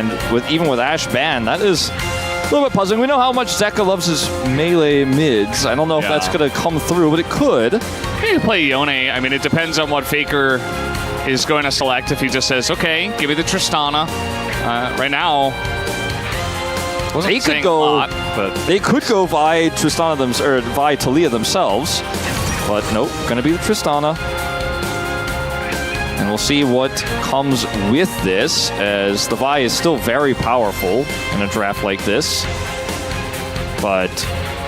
And even with Ash banned, that is a little bit puzzling. We know how much ZEIKA loves his melee mids. I don't know if that's going to come through, but it could. You play Yone. I mean, it depends on what Faker is going to select. If he just says, okay, give me the Tristana. Right now, they could go. Lot, but they could go Vi Tristana or Vi Talia themselves, but nope, going to be the Tristana. And we'll see what comes with this, as the Vi is still very powerful in a draft like this. But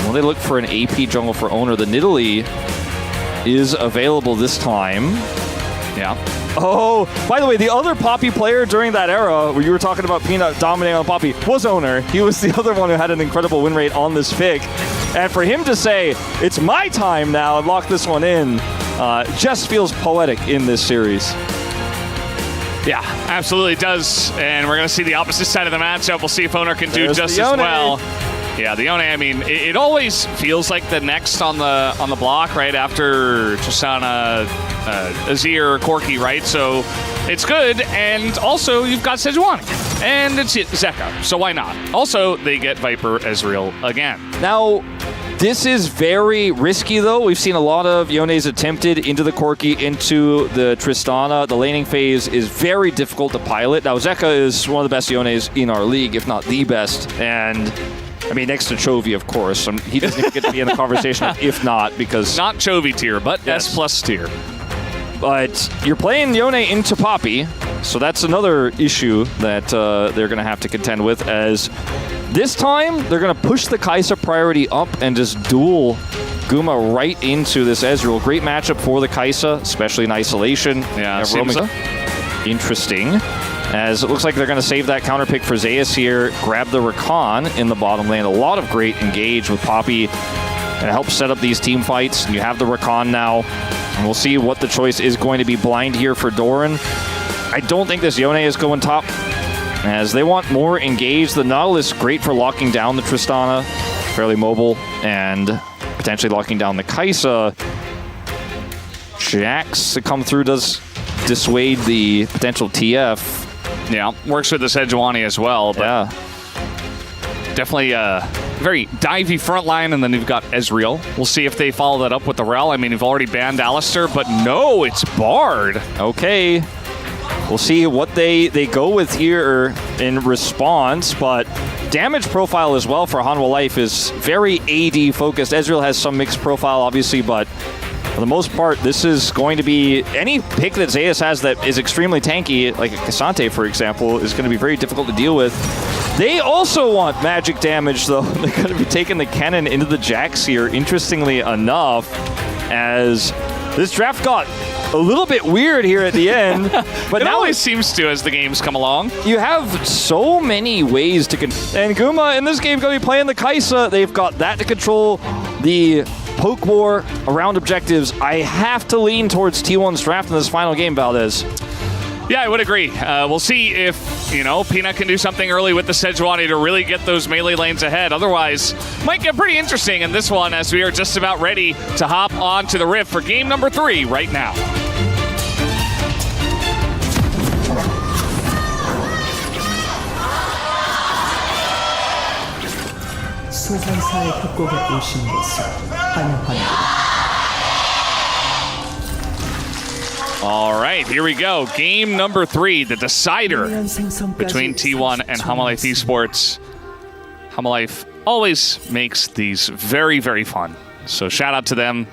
when they look for an AP jungle for Owner, the Nidalee is available this time. Yeah. Oh, by the way, the other Poppy player during that era, where you were talking about Peanut dominating on Poppy, was Owner. He was the other one who had an incredible win rate on this pick. And for him to say, it's my time now, and lock this one in, just feels poetic in this series. Yeah, absolutely does. And we're going to see the opposite side of the matchup. We'll see if Owner can do just as well. Yeah, the Yone, I mean, it always feels like the next on the block, right, after Tristana, Azir, Corki, right? So it's good, and also you've got Sejuani, and it's ZEIKA, so why not? Also, they get Viper Ezreal again. Now, this is very risky, though. We've seen a lot of Yones attempted into the Corki, into the Tristana. The laning phase is very difficult to pilot. Now, ZEIKA is one of the best Yones in our league, if not the best, and I mean, next to Chovy, of course. He doesn't even get to be in the conversation if not, because... Not Chovy tier, but yes. S+ tier. But you're playing Yone into Poppy, so that's another issue that they're going to have to contend with, as this time they're going to push the Kai'Sa priority up and just duel Guma right into this Ezreal. Great matchup for the Kai'Sa, especially in isolation. Yeah, seems so. Interesting. As it looks like they're going to save that counter pick for Zeus here, grab the Rakan in the bottom lane. A lot of great engage with Poppy, and it helps set up these team fights. You have the Rakan now, and we'll see what the choice is going to be. Blind here for Doran. I don't think this Yone is going top, as they want more engage. The Nautilus, great for locking down the Tristana, fairly mobile, and potentially locking down the Kai'Sa. Jax to come through does dissuade the potential TF. Yeah, works with the Sejuani as well, but yeah. Definitely a very divey front line, and then you've got Ezreal. We'll see if they follow that up with the Rel. I mean, you've already banned Alistar, but no, it's Bard. Okay. We'll see what they go with here in response, but damage profile as well for Hanwha Life is very AD focused. Ezreal has some mixed profile, obviously, but for the most part, this is going to be any pick that Zeus has that is extremely tanky, like a Cassante, for example, is going to be very difficult to deal with. They also want magic damage, though. They're going to be taking the Kennen into the Jax here, interestingly enough, as this draft got a little bit weird here at the end. But it now always seems to as the games come along. You have so many ways to and Guma in this game going to be playing the Kai'Sa. They've got that to control the poke war around objectives. I have to lean towards T1's draft in this final game, Valdez. Yeah, I would agree. We'll see if, Peanut can do something early with the Sejuani to really get those melee lanes ahead. Otherwise, might get pretty interesting in this one, as we are just about ready to hop on to the Rift for game number 3 right now. 소환사의 협곡에 오신 것을 환영합니다. All right, here we go. Game number 3, the decider between T1 and Hanwha Life Esports. Hanwha Life always makes these very, very fun. So shout out to them,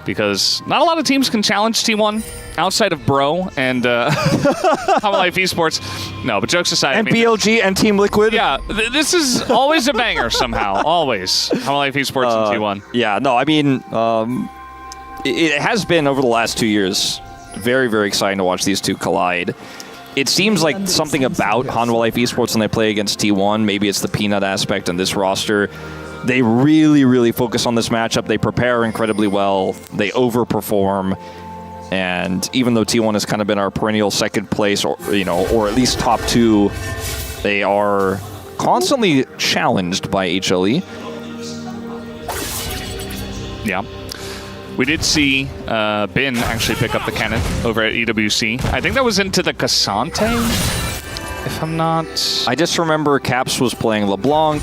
because not a lot of teams can challenge T1 outside of Bro and Hanwha Life Esports. No, but jokes aside. And BLG and Team Liquid. Yeah, this is always a banger somehow. Always. Hanwha Life Esports and T1. Yeah, no, I mean, it has been over the last 2 years. Very, very exciting to watch these two collide. It seems like something about Hanwha Life Esports when they play against T1, maybe it's the Peanut aspect in this roster. They really, really focus on this matchup. They prepare incredibly well. They overperform. And even though T1 has kind of been our perennial second place, or at least top 2, they are constantly challenged by HLE. Yeah. We did see Bin actually pick up the Kennen over at EWC. I think that was into the Cassante. if I'm not... I just remember Caps was playing LeBlanc.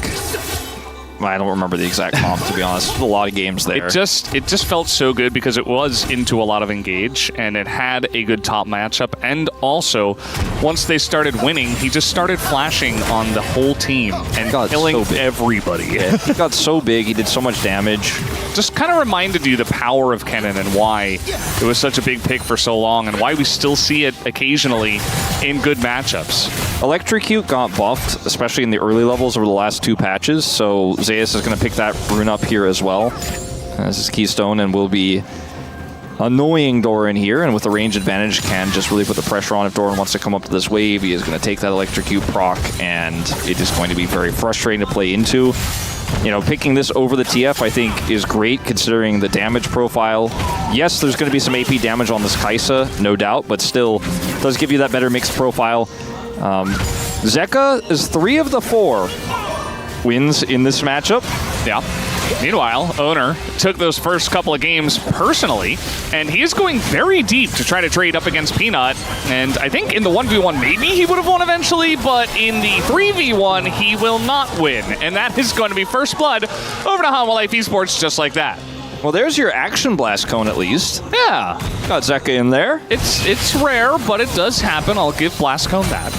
I don't remember the exact comp, to be honest. There's a lot of games there. It just felt so good because it was into a lot of engage, and it had a good top matchup. And also, once they started winning, he just started flashing on the whole team and killing everybody. Yeah, he got so big, he did so much damage. Just kind of reminded you the power of Kennen and why it was such a big pick for so long, and why we still see it occasionally in good matchups. Electrocute got buffed, especially in the early levels over the last 2 patches, so Zeus is going to pick that rune up here as well. This is Keystone and will be annoying Doran here, and with the range advantage can just really put the pressure on if Doran wants to come up to this wave. He is going to take that Electrocute proc, and it is going to be very frustrating to play into. You know, picking this over the TF, I think, is great considering the damage profile. Yes, there's going to be some AP damage on this Kaisa, no doubt, but still does give you that better mixed profile. ZEIKA is 3 of the 4 wins in this matchup. Yeah. Meanwhile, Owner took those first couple of games personally, and he is going very deep to try to trade up against Peanut. And I think in the 1v1, maybe he would have won eventually, but in the 3v1, he will not win. And that is going to be first blood over to Hanwha Life Esports just like that. Well, there's your Action Blast cone at least. Yeah. Got ZEIKA in there. It's rare, but it does happen. I'll give Blast Cone that.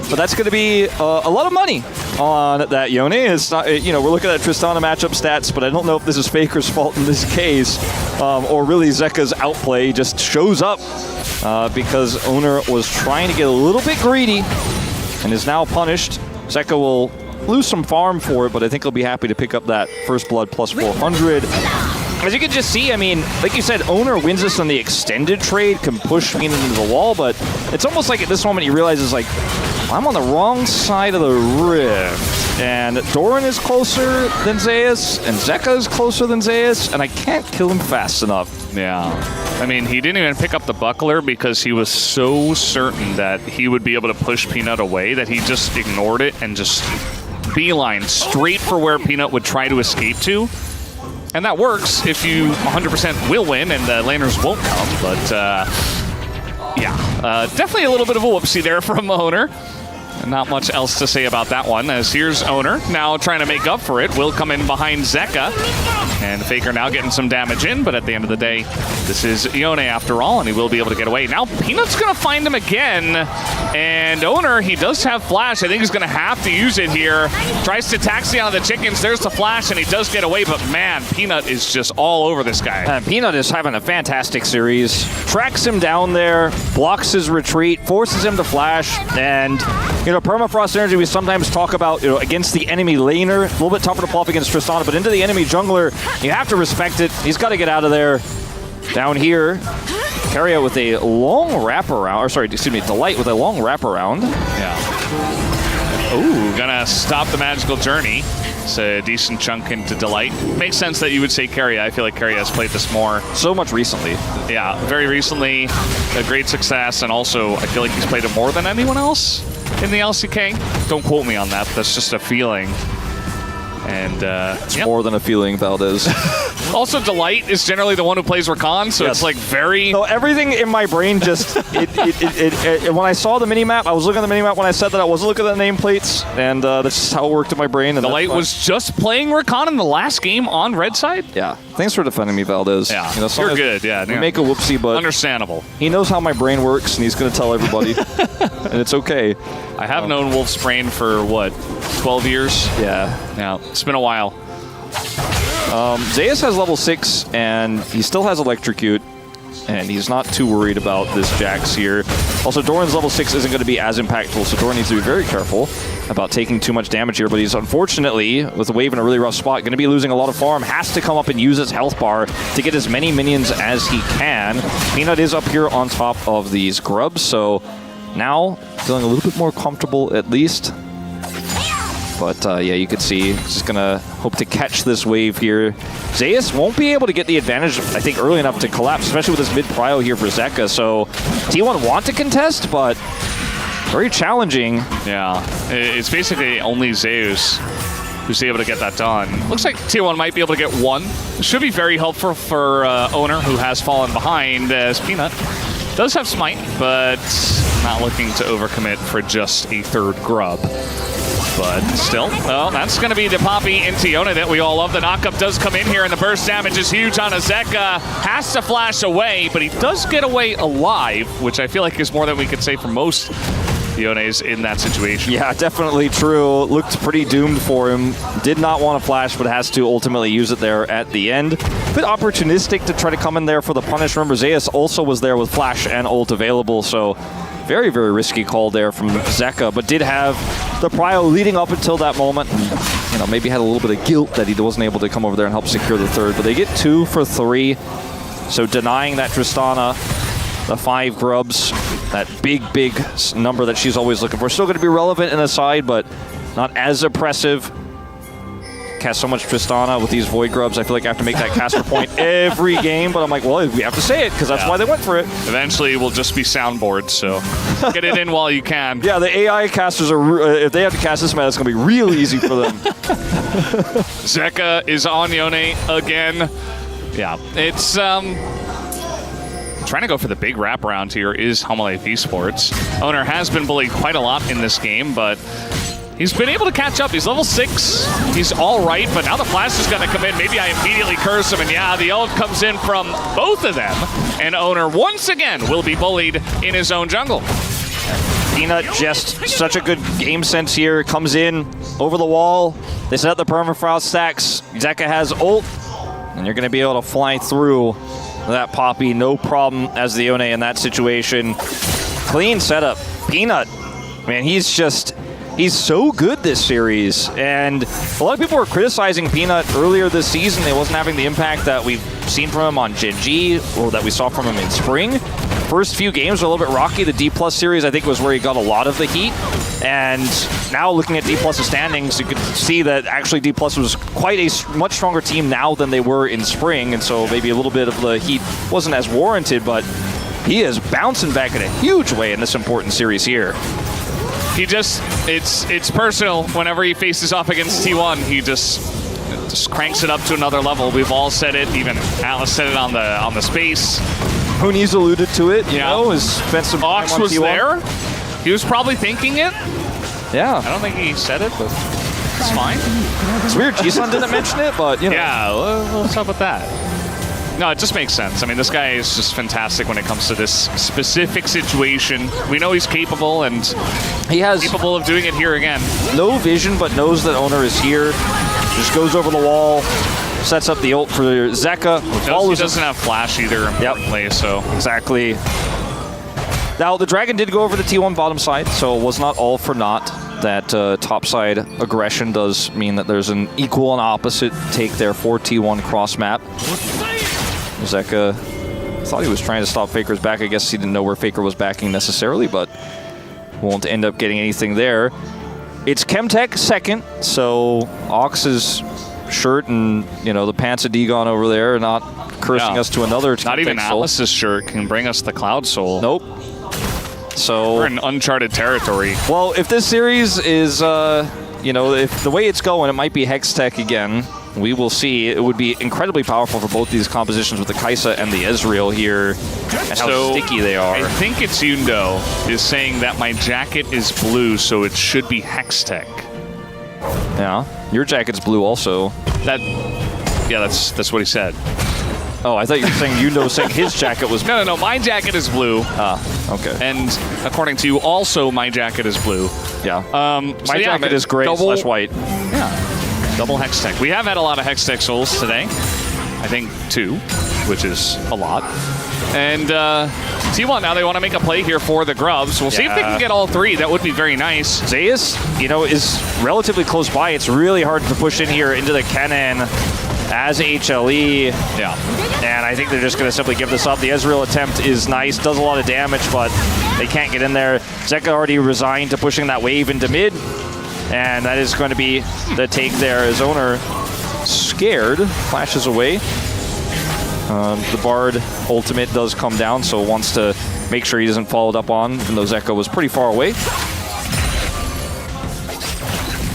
But that's going to be a lot of money on that Yone. It's not, you know, we're looking at Tristana matchup stats, but I don't know if this is Faker's fault in this case, or really ZEIKA's outplay just shows up because Owner was trying to get a little bit greedy and is now punished. ZEIKA will lose some farm for it, but I think he'll be happy to pick up that first blood plus 400. As you can just see, I mean, like you said, Owner wins this on the extended trade, can push Peanut into the wall, but it's almost like at this moment he realizes, like, I'm on the wrong side of the rift, and Doran is closer than Zeus, and ZEIKA is closer than Zeus, and I can't kill him fast enough. Yeah. I mean, he didn't even pick up the buckler because he was so certain that he would be able to push Peanut away that he just ignored it and just beeline straight for where Peanut would try to escape to. And that works if you 100% will win and the laners won't come, but yeah, definitely a little bit of a whoopsie there from Owner. Not much else to say about that one, as here's Owner now trying to make up for it. Will come in behind ZEIKA, and Faker now getting some damage in, but at the end of the day, this is Yone after all, and he will be able to get away. Now Peanut's going to find him again, and Owner, he does have flash. I think he's going to have to use it here. Tries to taxi on the chickens. There's the flash, and he does get away, but man, Peanut is just all over this guy. Peanut is having a fantastic series. Tracks him down there, blocks his retreat, forces him to flash, and you know, Permafrost Energy we sometimes talk about, you know, against the enemy laner. A little bit tougher to pull off against Tristana, but into the enemy jungler, you have to respect it. He's got to get out of there. Down here, Carrier with a long wraparound, or sorry, excuse me, Delight with a long wraparound. Yeah. Ooh, gonna stop the magical journey. It's a decent chunk into Delight. Makes sense that you would say Carrier. I feel like Carrier has played this more. So much recently. Yeah, very recently. A great success, and also I feel like he's played it more than anyone else in the LCK. Don't quote me on that. That's just a feeling. And it's more than a feeling, Valdez. Also, Delight is generally the one who plays Rakan, so it's like very... So everything in my brain just... when I saw the minimap, I was looking at the minimap. When I said that, I wasn't looking at the nameplates, and that's just how it worked in my brain. And Delight was just playing Rakan in the last game on red side? Yeah. Thanks for defending me, Valdez. Yeah, you know, you're good. Yeah, we make a whoopsie, but... Understandable. He knows how my brain works, and he's going to tell everybody. And it's okay. I have known Wolf's Brain for, what, 12 years? Yeah. Yeah, it's been a while. Zeus has level 6, and he still has Electrocute, and he's not too worried about this Jax here. Also, Doran's level 6 isn't going to be as impactful, so Doran needs to be very careful about taking too much damage here, but he's unfortunately, with the wave in a really rough spot, going to be losing a lot of farm, has to come up and use his health bar to get as many minions as he can. Peanut is up here on top of these grubs, so now feeling a little bit more comfortable at least. But yeah, you can see he's just going to hope to catch this wave here. Zeus won't be able to get the advantage, I think, early enough to collapse, especially with this mid-prio here for ZEIKA. So T1 want to contest, but very challenging. Yeah, it's basically only Zeus who's able to get that done. Looks like T1 might be able to get one. Should be very helpful for Owner, who has fallen behind as Peanut Does have smite, but not looking to overcommit for just a third grub. But still, well, that's going to be the Poppy into Yone that we all love. The knockup does come in here, and the burst damage is huge on a ZEIKA. Has to flash away, but he does get away alive, which I feel like is more than we could say for most Yones in that situation. Yeah, definitely true. Looked pretty doomed for him. Did not want to flash, but has to ultimately use it there at the end. A bit opportunistic to try to come in there for the punish. Remember, Zeus also was there with flash and ult available, so very, very risky call there from ZEIKA, but did have the prio leading up until that moment. And, you know, maybe had a little bit of guilt that he wasn't able to come over there and help secure the third, but they get 2 for 3. So denying that Tristana the 5 grubs, that big, big number that she's always looking for. Still going to be relevant in the side, but not as oppressive. Cast so much Tristana with these Void grubs. I feel like I have to make that caster point every game, but I'm like, well, we have to say it because that's why they went for it. Eventually, we'll just be soundboards, so get it in while you can. Yeah, the AI casters are, if they have to cast this meta, it's going to be real easy for them. ZEIKA is on Yone again. Yeah, it's trying to go for the big wraparound here is HLE Esports. Owner has been bullied quite a lot in this game, but he's been able to catch up. He's level 6. He's all right, but now the flash is going to come in. Maybe I immediately curse him, and yeah, the ult comes in from both of them, and Owner once again will be bullied in his own jungle. Peanut just such a good game sense here. Comes in over the wall. They set up the permafrost stacks. ZEIKA has ult, and you're going to be able to fly through that Poppy, no problem as the Yone in that situation. Clean setup. Peanut, man, he's so good this series. And a lot of people were criticizing Peanut earlier this season. He wasn't having the impact that we've seen from him on Gen G or that we saw from him in spring. First few games were a little bit rocky. The D+ series, I think, was where he got a lot of the heat. And now looking at D+'s standings, you could see that actually D+ was quite a much stronger team now than they were in spring. And so maybe a little bit of the heat wasn't as warranted, but he is bouncing back in a huge way in this important series here. He just, it's personal. Whenever he faces off against T1, he just cranks it up to another level. We've all said it, even Atlas said it on the space. Hooney's alluded to it, you know, has spent some time Ox on was T1. there. He was probably thinking it. Yeah. I don't think he said it, but it's fine. It's weird, Jisun didn't mention it, but, you know. Yeah, what's up with that? No, it just makes sense. I mean, this guy is just fantastic when it comes to this specific situation. We know he's capable, and he has capable of doing it here again. No vision, but knows that Owner is here. Just goes over the wall, sets up the ult for ZEIKA. He doesn't have flash either, importantly, so. Exactly. Now, the Dragon did go over the T1 bottom side, so it was not all for naught. That top side aggression does mean that there's an equal and opposite take there for T1 cross map. ZEIKA thought he was trying to stop Faker's back. I guess he didn't know where Faker was backing necessarily, but won't end up getting anything there. It's Chemtech second, so Ox's shirt and, you know, the pants of Dagon over there are not cursing us to another Chemtech Not even soul. Atlas's shirt can bring us the Cloud Soul. Nope. So we're in uncharted territory. Well, if this series is, you know, if the way it's going, it might be Hextech again. We will see. It would be incredibly powerful for both these compositions with the Kaisa and the Ezreal here, and how sticky they are. I think it's Yundo is saying that my jacket is blue, so it should be Hextech. Yeah, your jacket's blue also. Yeah, that's what he said. Oh, I thought you were saying Yundo saying his jacket was blue. No, my jacket is blue. Ah, okay. And according to you, also my jacket is blue. Yeah. My jacket is gray / white. Yeah. Double Hextech. We have had a lot of Hextech souls today. I think 2, which is a lot. And T1 now they want to make a play here for the grubs. We'll see if they can get all 3. That would be very nice. Zeus, you know, is relatively close by. It's really hard to push in here into the cannon as HLE. Yeah. And I think they're just going to simply give this up. The Ezreal attempt is nice, does a lot of damage, but they can't get in there. ZEIKA already resigned to pushing that wave into mid. And that is going to be the take there as Owner scared, flashes away. The Bard ultimate does come down, so wants to make sure he doesn't follow it up on, even though ZEIKA was pretty far away.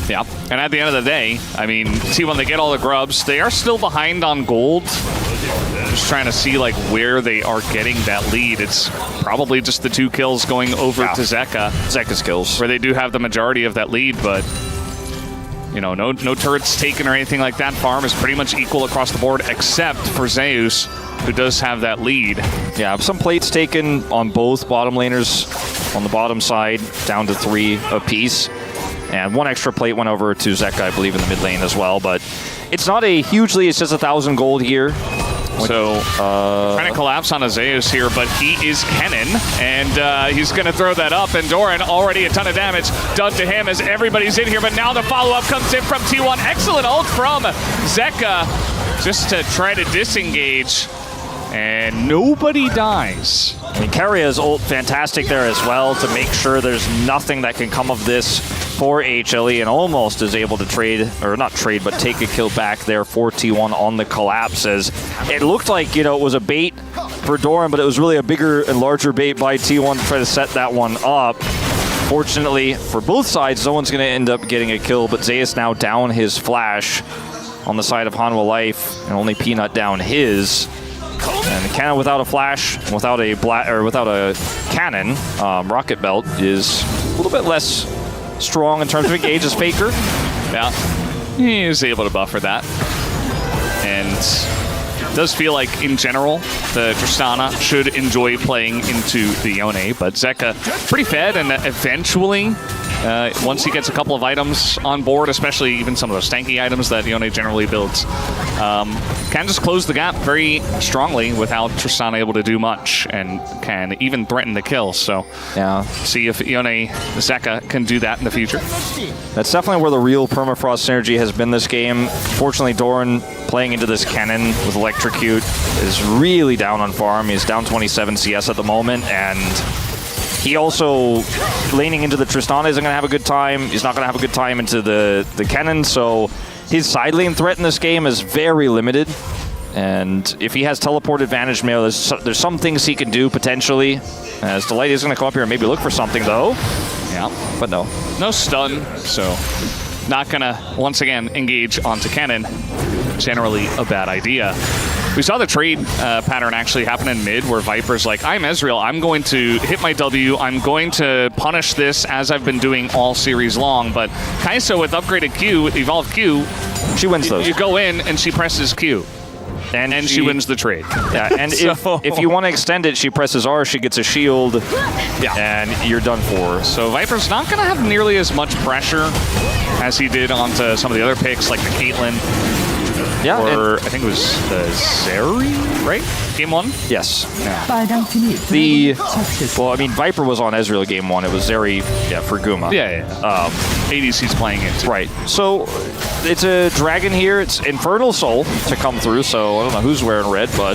Yeah, and at the end of the day, I mean, see when they get all the grubs, they are still behind on gold. Just trying to see like where they are getting that lead. It's probably just the 2 kills going over to ZEIKA. ZEIKA's kills. Where they do have the majority of that lead, but you know, no turrets taken or anything like that. Farm is pretty much equal across the board, except for Zeus, who does have that lead. Yeah, some plates taken on both bottom laners on the bottom side, down to 3 apiece. And 1 extra plate went over to ZEIKA, I believe, in the mid lane as well. But it's not a hugely, it's just 1,000 gold here. So, trying to collapse on a Zeus here, but he is Kennen, and he's going to throw that up, and Doran already a ton of damage done to him as everybody's in here, but now the follow-up comes in from T1. Excellent ult from ZEIKA just to try to disengage, and nobody dies. I mean, Keiria's ult fantastic there as well to make sure there's nothing that can come of this for HLE, and almost is able to trade, or not trade, but take a kill back there for T1 on the collapse, as it looked like, you know, it was a bait for Doran, but it was really a bigger and larger bait by T1 to try to set that one up. Fortunately for both sides, no one's going to end up getting a kill, but Zeus now down his flash on the side of Hanwha Life, and only Peanut down his. And the cannon without a flash, without a cannon, Rocket Belt is a little bit less strong in terms of engage as Faker. Yeah, he was able to buffer that. And it does feel like, in general, the Tristana should enjoy playing into the Yone, but ZEIKA pretty fed, and eventually, once he gets a couple of items on board, especially even some of those stanky items that Yone generally builds, can just close the gap very strongly without Tristana able to do much, and can even threaten the kill. So, yeah, see if Yone ZEIKA can do that in the future. That's definitely where the real permafrost synergy has been this game. Fortunately, Doran playing into this cannon with Electrocute is really down on farm. He's down 27 CS at the moment, and he also, laning into the Tristana, isn't going to have a good time. He's not going to have a good time into the cannon, so his side lane threat in this game is very limited. And if he has teleport advantage, maybe there's some things he can do potentially. As Delight is going to come up here and maybe look for something, though. Yeah, but no. No stun, so not going to, once again, engage onto cannon. Generally a bad idea. We saw the trade pattern actually happen in mid, where Viper's like, I'm Ezreal, I'm going to hit my W, I'm going to punish this as I've been doing all series long, but Kai'Sa with upgraded Q, with evolved Q, she wins those. You go in and she presses Q. And she wins the trade. Yeah, and so, if you want to extend it, she presses R, she gets a shield, and you're done for. So Viper's not going to have nearly as much pressure as he did onto some of the other picks, like the Caitlyn. Yeah, or I think it was the Zeri, right? Game 1? Yes. Yeah. Well, I mean, Viper was on Ezreal game 1. It was Zeri, for Guma. Yeah. ADC's playing it. Right. So it's a dragon here. It's Infernal Soul to come through, so I don't know who's wearing red, but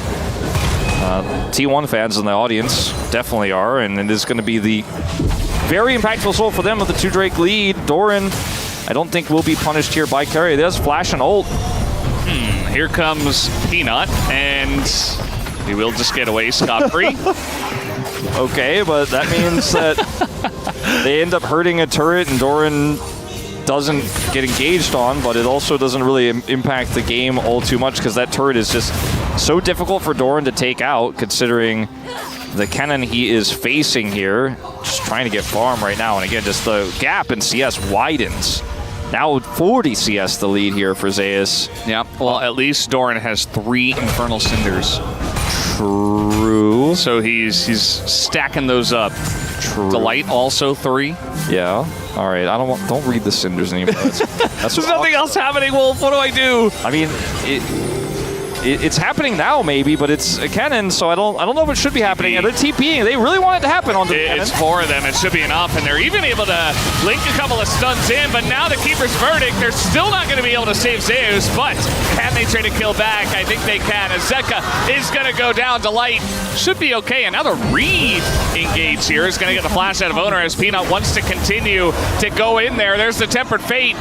T1 fans in the audience definitely are, and it is going to be the very impactful soul for them with the 2 Drake lead. Doran, I don't think will be punished here by Keria. There's flash and ult. Here comes Peanut, and he will just get away scot-free. Okay, but that means that they end up hurting a turret, and Doran doesn't get engaged on, but it also doesn't really impact the game all too much, because that turret is just so difficult for Doran to take out, considering the cannon he is facing here. Just trying to get farm right now, and again, just the gap in CS widens. Now 40 CS the lead here for Zeus. Yeah, well, at least Doran has 3 Infernal Cinders. True. So he's stacking those up. True. Delight also 3. Yeah. All right. Don't read the Cinders anymore. That's There's nothing else happening, Wolf. What do I do? I mean, it's happening now, maybe, but it's a cannon, so I don't know if it should be happening. They're TPing. They really want it to happen on the cannon. It's 4 of them. It should be enough, and they're even able to link a couple of stuns in, but now the Keeper's verdict, they're still not going to be able to save Zeus, but can they trade a kill back? I think they can, as ZEIKA is going to go down. Delight should be okay, and now the Reed engage here is going to get the flash out of Owner, as Peanut wants to continue to go in there. There's the Tempered Fate,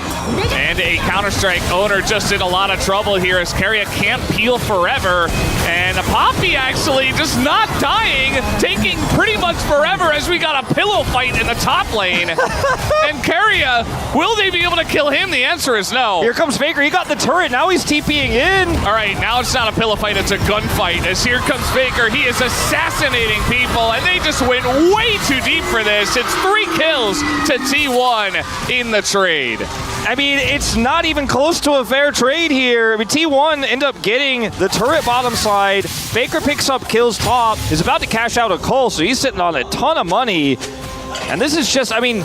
and a Counter-Strike. Owner just in a lot of trouble here, as Keria can't peel heal forever. And Poppy actually just not dying, taking pretty much forever as we got a pillow fight in the top lane. And Keria, will they be able to kill him? The answer is no. Here comes Faker. He got the turret. Now he's TPing in. All right, now it's not a pillow fight, it's a gunfight. As here comes Faker, he is assassinating people, and they just went way too deep for this. It's 3 kills to T1 in the trade. I mean, it's not even close to a fair trade here. I mean, T1 end up getting the turret bottom side. Faker picks up kills top. He's about to cash out a Cole, so he's sitting on a ton of money. And this is just, I mean,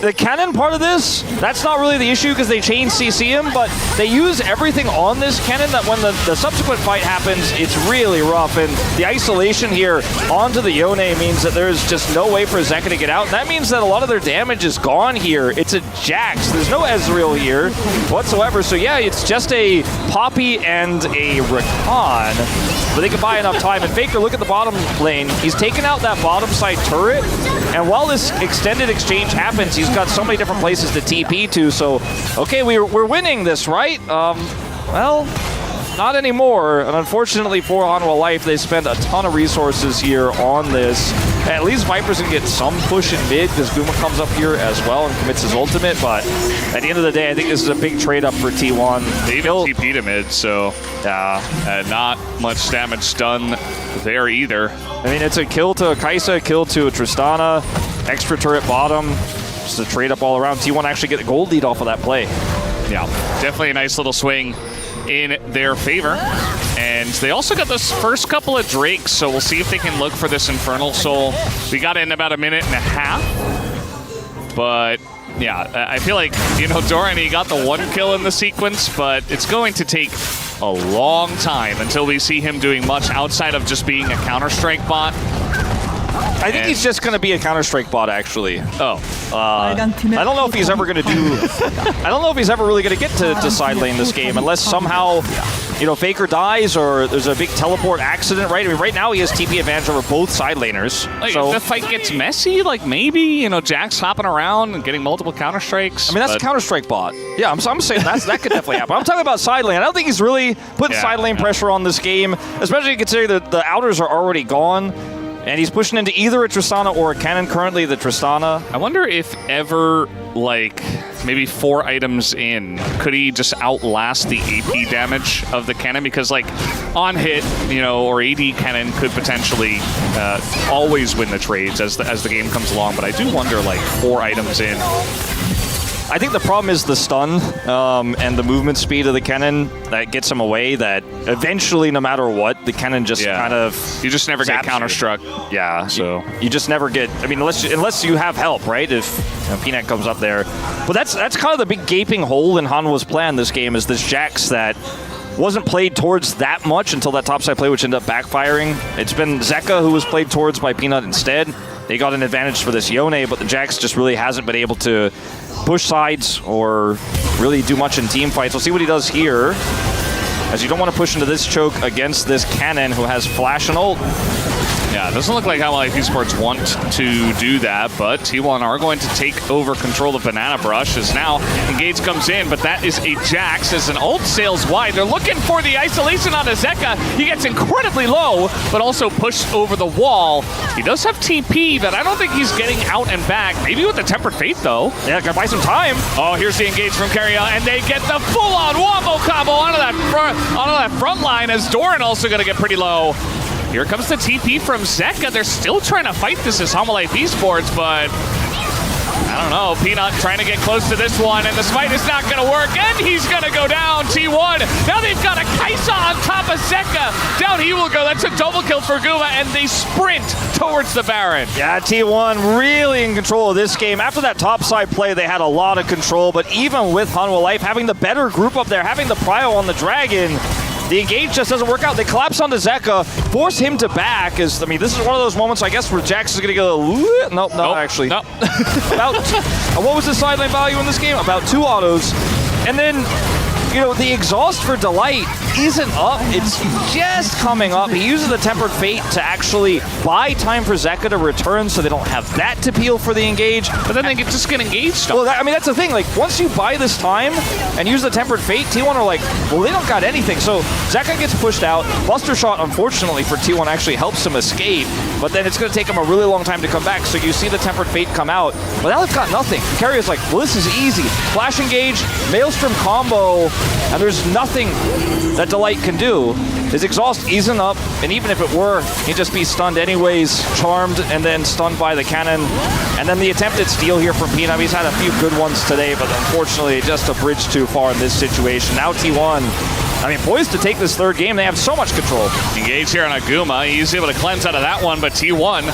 the cannon part of this, that's not really the issue because they chain CC him, but they use everything on this cannon that when the subsequent fight happens, it's really rough. And the isolation here onto the Yone means that there's just no way for ZEIKA to get out. And that means that a lot of their damage is gone here. It's a Jax. There's no Ezreal here whatsoever. So yeah, it's just a Poppy and a Rakan. But they can buy enough time. And Faker, look at the bottom lane. He's taken out that bottom side turret. And while this extended exchange happens, he's got so many different places to TP to. So, okay, we're winning this, right? Well, not anymore. And unfortunately for Hanwha Life, they spend a ton of resources here on this. At least Viper's gonna get some push in mid because Guma comes up here as well and commits his ultimate. But at the end of the day, I think this is a big trade up for T1. They even TP to mid, so not much damage done there either. I mean, it's a kill to a Kai'Sa, a kill to a Tristana, extra turret bottom. Just a trade up all around. T1 actually get the gold lead off of that play. Yeah, definitely a nice little swing in their favor. And they also got this first couple of Drakes, so we'll see if they can look for this Infernal Soul. We got it in about 1.5 minutes. But yeah, I feel like, you know, Doran, he got the 1 kill in the sequence, but it's going to take a long time until we see him doing much outside of just being a Counter-Strike bot. I think he's just going to be a Counter-Strike bot, actually. Oh. I don't know if he's ever going to do... I don't know if he's ever really going to get to side lane this game, unless somehow, you know, Faker dies or there's a big teleport accident, right? I mean, right now he has TP advantage over both side laners. Like, so if the fight gets messy, like maybe, you know, Jack's hopping around and getting multiple Counter-Strikes. I mean, that's a Counter-Strike bot. Yeah, I'm saying that could definitely happen. I'm talking about side lane. I don't think he's really putting side lane pressure on this game, especially considering that the outers are already gone. And he's pushing into either a Tristana or a cannon, currently the Tristana. I wonder if ever, like, maybe 4 items in, could he just outlast the AP damage of the cannon? Because, like, on hit, you know, or AD cannon could potentially always win the trades as the game comes along. But I do wonder, like, 4 items in. I think the problem is the stun and the movement speed of the cannon that gets him away, that eventually, no matter what, the cannon just kind of... You just never get counter-struck. Yeah, so you just never get... I mean, unless you have help, right? If Peanut comes up there. But that's kind of the big gaping hole in Hanwha's plan this game, is this Jax that wasn't played towards that much until that topside play, which ended up backfiring. It's been ZEIKA who was played towards by Peanut instead. They got an advantage for this Yone, but the Jax just really hasn't been able to push sides or really do much in team fights. We'll see what he does here, as you don't want to push into this choke against this cannon who has flash and ult. Yeah, it doesn't look like how Life Esports want to do that, but T1 are going to take over control of Banana Brush as now Engage comes in, but that is a Jax as an ult sails wide. They're looking for the isolation on ZEIKA. He gets incredibly low, but also pushed over the wall. He does have TP, but I don't think he's getting out and back. Maybe with the Tempered Fate, though. Yeah, gotta buy some time. Oh, here's the Engage from Keria, and they get the full-on wombo combo onto that front line, as Doran also gonna get pretty low. Here comes the TP from ZEIKA. They're still trying to fight this as Hanwha Life Esports, but I don't know. Peanut trying to get close to this one, and the smite is not going to work, and he's going to go down. T1. Now they've got a Kai'Sa on top of ZEIKA. Down he will go. That's a double kill for Guma, and they sprint towards the Baron. Yeah, T1 really in control of this game. After that topside play, they had a lot of control, but even with Hanwha Life having the better group up there, having the prio on the Dragon, the engage just doesn't work out. They collapse onto ZEIKA, force him to back. I mean, this is one of those moments, I guess, where Jax is going to go, nope, actually. Nope. What was the side lane value in this game? About 2 autos. And then you know, the exhaust for Delight isn't up. It's just coming up. He uses the Tempered Fate to actually buy time for ZEIKA to return so they don't have that to peel for the engage. But then they just get engaged. Well, I mean, that's the thing. Like, once you buy this time and use the Tempered Fate, T1 are like, well, they don't got anything. So ZEIKA gets pushed out. Buster Shot, unfortunately for T1, actually helps him escape, but then it's going to take him a really long time to come back. So you see the Tempered Fate come out, but now they've got nothing. Carrier's like, well, this is easy. Flash engage, Maelstrom combo, and there's nothing that Delight can do. His exhaust isn't up, and even if it were, he'd just be stunned anyways, charmed, and then stunned by the cannon. And then the attempted steal here from Peanut. He's had a few good ones today, but unfortunately just a bridge too far in this situation. Now T1, I mean, poised to take this third game. They have so much control. Engage here on Aguma. He's able to cleanse out of that one, but T1,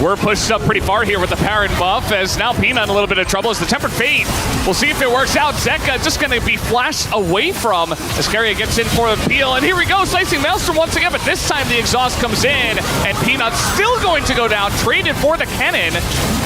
we're pushed up pretty far here with the Parent buff, as now Peanut in a little bit of trouble as the Tempered Fate. We'll see if it works out. ZEIKA just going to be flashed away from as Carrier gets in for the peel, and here we go, slicing Maelstrom once again, but this time the exhaust comes in, and Peanut's still going to go down, traded for the cannon,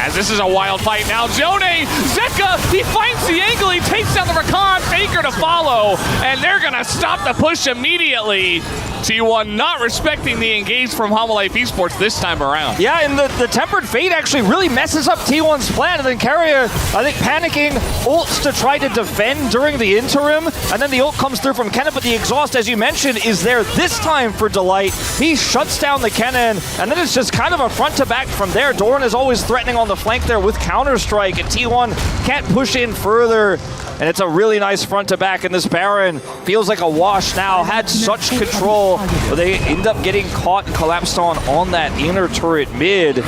as this is a wild fight now. Zone, ZEIKA, he finds the angle, he takes down the Rakan, Faker to follow, and they're going to stop the push immediately. T1 not respecting the engage from Homolife Esports this time around. Yeah, and the Tempered Fate actually really messes up T1's plan, and then Carrier, I think, panicking, ults to try to defend during the interim, and then the ult comes through from Kennen, but the exhaust, as you mentioned, is there this time for Delight. He shuts down the Kennen, and then it's just kind of a front-to-back from there. Doran is always threatening on the flank there with Counter-Strike, and T1 can't push in further. And it's a really nice front-to-back, and this Baron feels like a wash now. Had such control, but they end up getting caught and collapsed on that inner turret mid.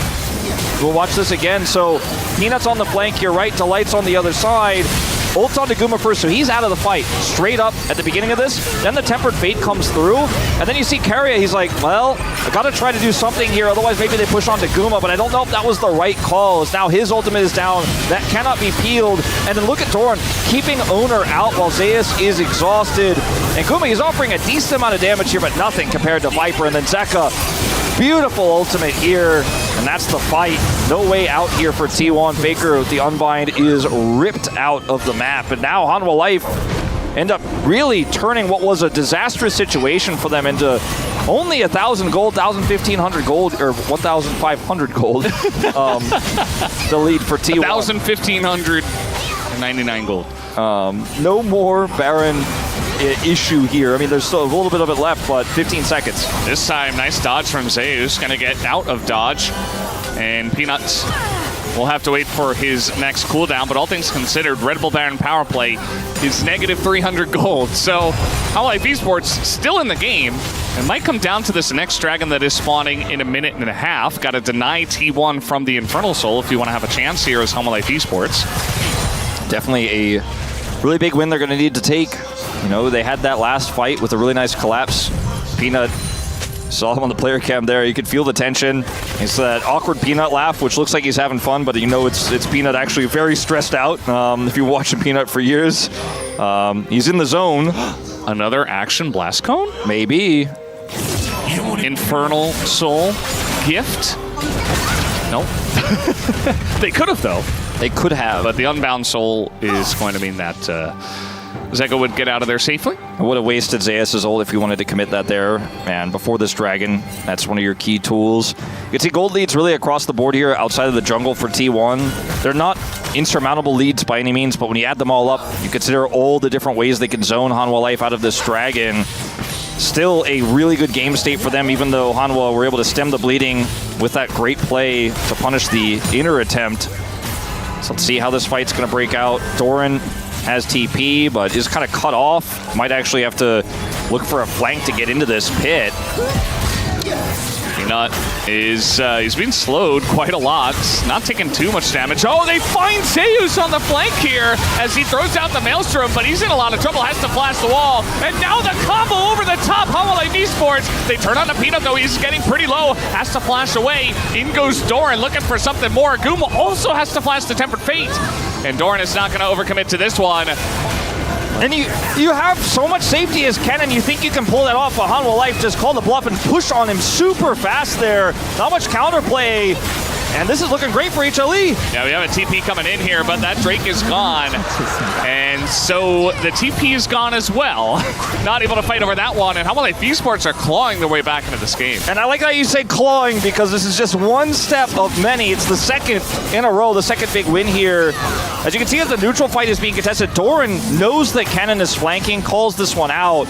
We'll watch this again. So Peanut's on the flank here, right? Delight's on the other side. Ult's on to Guma first, so he's out of the fight straight up at the beginning of this. Then the Tempered Fate comes through, and then you see Carrier, he's like, well, I gotta try to do something here, otherwise maybe they push on to Guma, but I don't know if that was the right call, as now his ultimate is down. That cannot be peeled. And then look at Doran keeping Owner out while Zeus is exhausted. And Guma, he's offering a decent amount of damage here, but nothing compared to Viper. And then ZEIKA, beautiful ultimate here, and that's the fight. No way out here for T1. Faker with the Unbind is ripped out of the map, and now Hanwha Life end up really turning what was a disastrous situation for them into only 1,000 gold, 1,500 gold, or 1,500 gold. The lead for T1. 1,599 gold. No more Baron issue here. I mean, there's still a little bit of it left, but 15 seconds. This time, nice dodge from Zeus. Going to get out of dodge. And Peanuts will have to wait for his next cooldown, but all things considered, Red Bull Baron power play is negative 300 gold. So Homolife Esports still in the game. It might come down to this next dragon that is spawning in a minute and a half. Got to deny T1 from the Infernal Soul if you want to have a chance here as Homolife Esports. Definitely a really big win they're going to need to take. You know, they had that last fight with a really nice collapse. Peanut, saw him on the player cam there. You could feel the tension. It's that awkward Peanut laugh, which looks like he's having fun, but you know it's Peanut actually very stressed out. If you've watched Peanut for years, he's in the zone. Another action blast cone? Maybe. Infernal Soul gift? Nope. They could have, though. They could have. But the Unbound Soul is going to mean that ZEIKA would get out of there safely. I would have wasted Zeus' ult if you wanted to commit that there. Man, before this dragon, that's one of your key tools. You can see gold leads really across the board here outside of the jungle for T1. They're not insurmountable leads by any means, but when you add them all up, you consider all the different ways they can zone Hanwha Life out of this dragon. Still a really good game state for them, even though Hanwha were able to stem the bleeding with that great play to punish the inner attempt. So let's see how this fight's going to break out. Doran has TP, but is kind of cut off. Might actually have to look for a flank to get into this pit. Peanut is, he's been slowed quite a lot. Not taking too much damage. Oh, they find Zeus on the flank here as he throws out the Maelstrom, but he's in a lot of trouble, has to flash the wall. And now the combo over the top, Homolife Esports. They turn on the Peanut, though. He's getting pretty low, has to flash away. In goes Doran, looking for something more. Guma also has to flash the Tempered Fate. And Doran is not going to overcommit to this one. And you have so much safety as Kennen, you think you can pull that off, but Hanwha Life just called the bluff and push on him super fast there. Not much counterplay. And this is looking great for HLE. Yeah, we have a TP coming in here, but that Drake is gone. And so the TP is gone as well. Not able to fight over that one. And how about Esports are clawing their way back into this game. And I like how you say clawing, because this is just one step of many. It's the second in a row, the second big win here. As you can see, as the neutral fight is being contested, Doran knows that Kennen is flanking, calls this one out.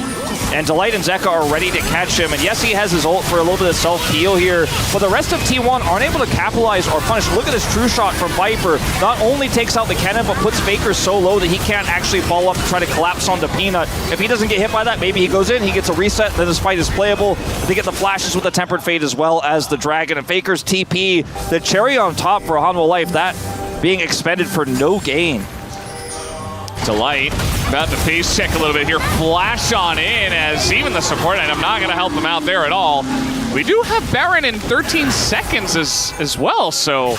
And Delight and ZEIKA are ready to catch him. And yes, he has his ult for a little bit of self-heal here, but the rest of T1 aren't able to capitalize or punish. Look at this true shot from Viper. Not only takes out the Kennen, but puts Faker so low that he can't actually follow up and try to collapse onto Peanut. If he doesn't get hit by that, maybe he goes in, he gets a reset, then his fight is playable. They get the flashes with the Tempered Fate as well as the Dragon. And Faker's TP, the cherry on top for Hanwha Life, that being expended for no gain. Delight about to face check a little bit here. Flash on in as even the support item not going to help them out there at all. We do have Baron in 13 seconds as well, so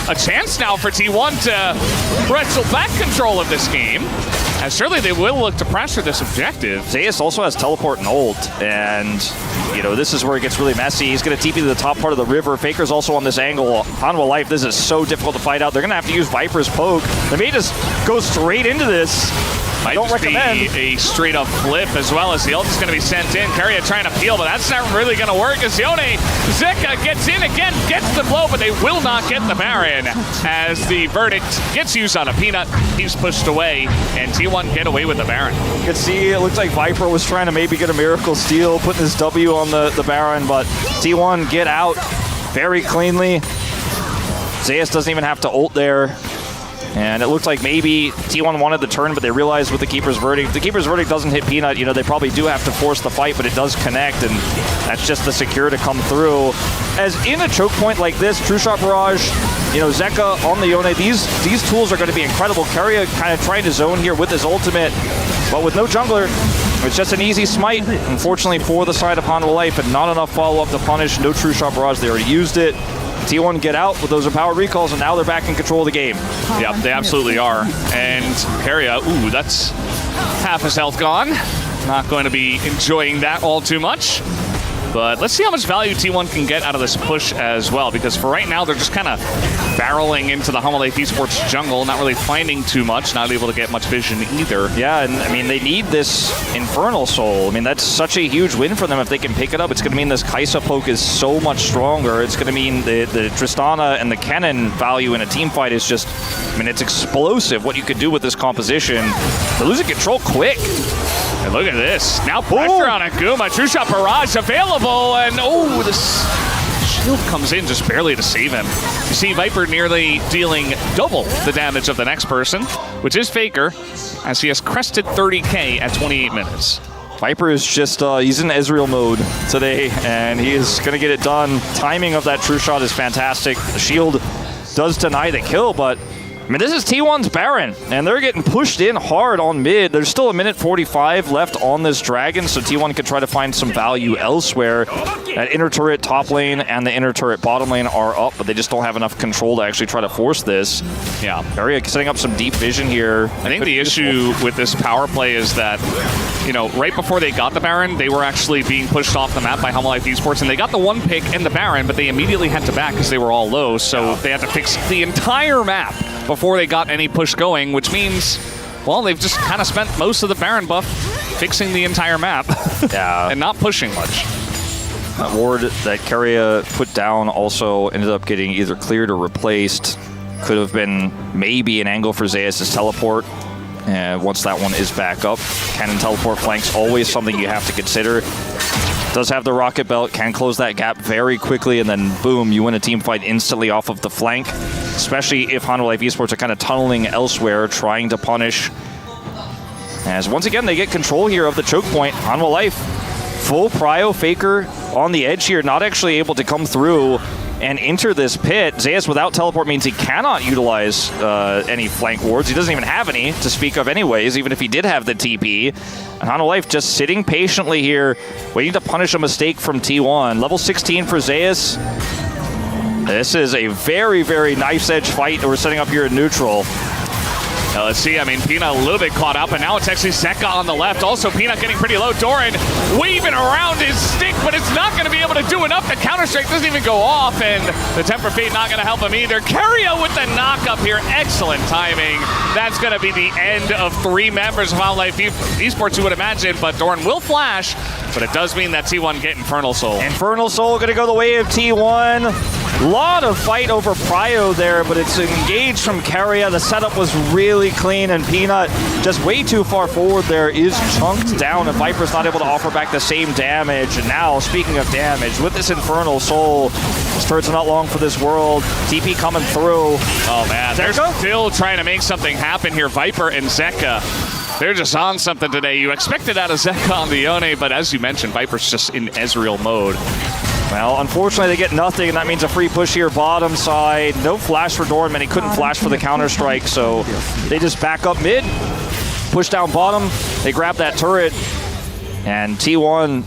a chance now for T1 to wrestle back control of this game. And surely they will look to pressure this objective. Zeus also has teleport and ult, and you know, this is where it gets really messy. He's going to TP to the top part of the river. Faker's also on this angle. Hanwha Life, this is so difficult to fight out. They're going to have to use Viper's poke. They may just go straight into this. Might don't just recommend be a straight up flip, as well as the ult is going to be sent in. Keria trying to peel, but that's not really going to work as ZEIKA gets in again, gets the blow, but they will not get the Baron as the verdict gets used on a Peanut. He's pushed away, and T1 get away with the Baron. You can see it looks like Viper was trying to maybe get a miracle steal, putting his W on the Baron, but T1 get out very cleanly. Zeus doesn't even have to ult there. And it looked like maybe T1 wanted the turn, but they realized with the Keeper's Verdict, if the Keeper's Verdict doesn't hit Peanut, you know, they probably do have to force the fight, but it does connect, and that's just the secure to come through. As in a choke point like this, True Shot Barrage, you know, ZEIKA on the Yone, these tools are going to be incredible. Keria kind of trying to zone here with his ultimate, but with no jungler, it's just an easy smite, unfortunately, for the side of Hanwha Life, and not enough follow-up to punish. No True Shot Barrage, they already used it. T1 get out with those empowered recalls, and now they're back in control of the game. Yep, they absolutely are. And Keria, ooh, that's half his health gone. Not going to be enjoying that all too much. But let's see how much value T1 can get out of this push as well, because for right now, they're just kind of barreling into the Hanwha Life Esports jungle, not really finding too much, not able to get much vision either. Yeah, and I mean, they need this Infernal Soul. I mean, that's such a huge win for them if they can pick it up. It's going to mean this Kai'Sa poke is so much stronger. It's going to mean the Tristana and the Kennen value in a team fight is just, I mean, it's explosive what you could do with this composition. They're losing control quick. And look at this. Now pressure on Akuma. True Shot Barrage available. And oh, this shield comes in just barely to save him. You see Viper nearly dealing double the damage of the next person, which is Faker, as he has crested 30K at 28 minutes. Viper is just, he's in Ezreal mode today, and he is going to get it done. Timing of that True Shot is fantastic. The shield does deny the kill, but I mean, this is T1's Baron, and they're getting pushed in hard on mid. There's still a minute 45 left on this Dragon, so T1 could try to find some value elsewhere. That inner turret top lane and the inner turret bottom lane are up, but they just don't have enough control to actually try to force this. Yeah. Keria setting up some deep vision here. I think the issue with this power play is that, you know, right before they got the Baron, they were actually being pushed off the map by Hanwha Life Esports, and they got the one pick and the Baron, but they immediately had to back because they were all low, so they had to fix the entire map before they got any push going, which means, well, they've just kind of spent most of the Baron buff fixing the entire map. Yeah. And not pushing much. That ward that Keria put down also ended up getting either cleared or replaced. Could have been maybe an angle for Zeus' teleport. Once that one is back up. Cannon teleport flanks, always something you have to consider. Does have the rocket belt, can close that gap very quickly, and then boom, you win a team fight instantly off of the flank. Especially if Hanwha Life Esports are kind of tunneling elsewhere, trying to punish. As once again, they get control here of the choke point. Hanwha Life, full prio Faker on the edge here, not actually able to come through and enter this pit. Zeus without teleport means he cannot utilize any flank wards. He doesn't even have any to speak of anyways, even if he did have the TP. And Hanwha Life just sitting patiently here, waiting to punish a mistake from T1. Level 16 for Zeus. This is a very, very knife's edge fight that we're setting up here in neutral. Now let's see, I mean, Peanut a little bit caught up, and now it's actually ZEIKA on the left. Also, Peanut getting pretty low. Doran weaving around his stick, but it's not going to be able to do enough. The counter-strike doesn't even go off, and the Temper Fate not going to help him either. Keria with the knock-up here. Excellent timing. That's going to be the end of 3 members of Wildlife Esports, you would imagine, but Doran will flash, but it does mean that T1 get Infernal Soul. Infernal Soul going to go the way of T1. Lot of fight over Prio there, but it's engaged from Keria. The setup was really clean, and Peanut just way too far forward there is chunked down, and Viper's not able to offer back the same damage. And now, speaking of damage, with this Infernal Soul, this turret's not long for this world. TP coming through. Oh man, ZEIKA? they're still trying to make something happen here. Viper and ZEIKA, they're just on something today. You expected out of ZEIKA on the Yone, but as you mentioned, Viper's just in Ezreal mode. Well, unfortunately, they get nothing, and that means a free push here bottom side. No flash for Doran, he couldn't flash for the counter-strike, so they just back up mid, push down bottom, they grab that turret, and T1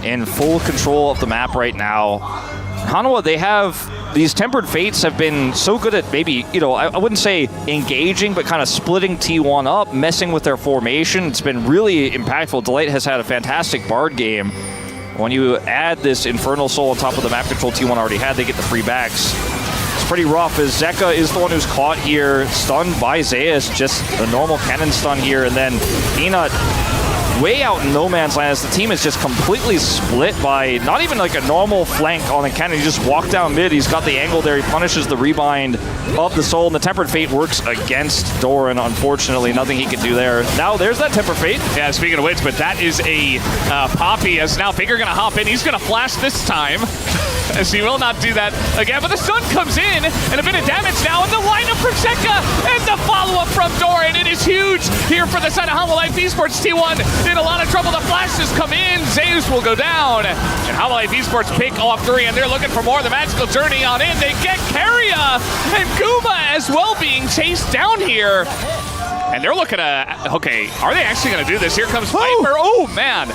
in full control of the map right now. Hanwha, they have these Tempered Fates have been so good at maybe, you know, I wouldn't say engaging, but kind of splitting T1 up, messing with their formation. It's been really impactful. Delight has had a fantastic Bard game. When you add this Infernal Soul on top of the map control T1 already had, they get the free backs. It's pretty rough as ZEIKA is the one who's caught here, stunned by Zeus, just a normal cannon stun here, and then Peanut way out in no man's land as the team is just completely split by not even like a normal flank on the cannon. He just walked down mid, he's got the angle there, he punishes the rebind of the soul, and the Tempered Fate works against Doran, unfortunately. Nothing he can do there. Now there's that Tempered Fate. Yeah, speaking of which, but that is a Poppy, as now Faker gonna hop in. He's gonna flash this time, as he will not do that again, but the stun comes in, and a bit of damage now, and the lineup from ZEIKA, and the follow-up from Doran. It is huge here for the side of Hanwha Life Esports. T1 in a lot of trouble. The flashes come in. Zeus will go down. And Hanwha Life Esports pick off 3, and they're looking for more. The magical journey on in. They get Keria and Guma as well being chased down here. And they're looking at, okay, are they actually going to do this? Here comes Viper. Oh, man.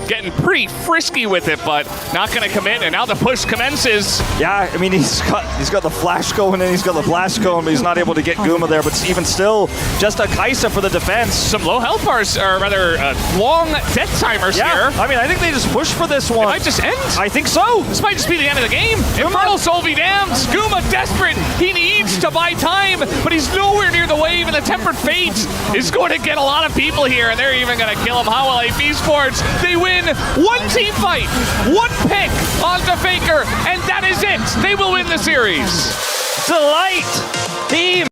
Getting pretty frisky with it, but not going to commit, and now the push commences. Yeah, I mean, he's got the flash going and he's got the blast going, but he's not able to get Guma there, but even still, just a Kaisa for the defense. Some low health bars, or rather, long death timers here. I mean, I think they just push for this one. It might just end. I think so. This might just be the end of the game. Infernal Soul be damned. Guma desperate. He needs to buy time, but he's nowhere near the wave, and the Tempered Fate is going to get a lot of people here, and they're even going to kill him. Hanwha Life Esports, they win one team fight, one pick onto Faker, and that is it. They will win the series. Delight team.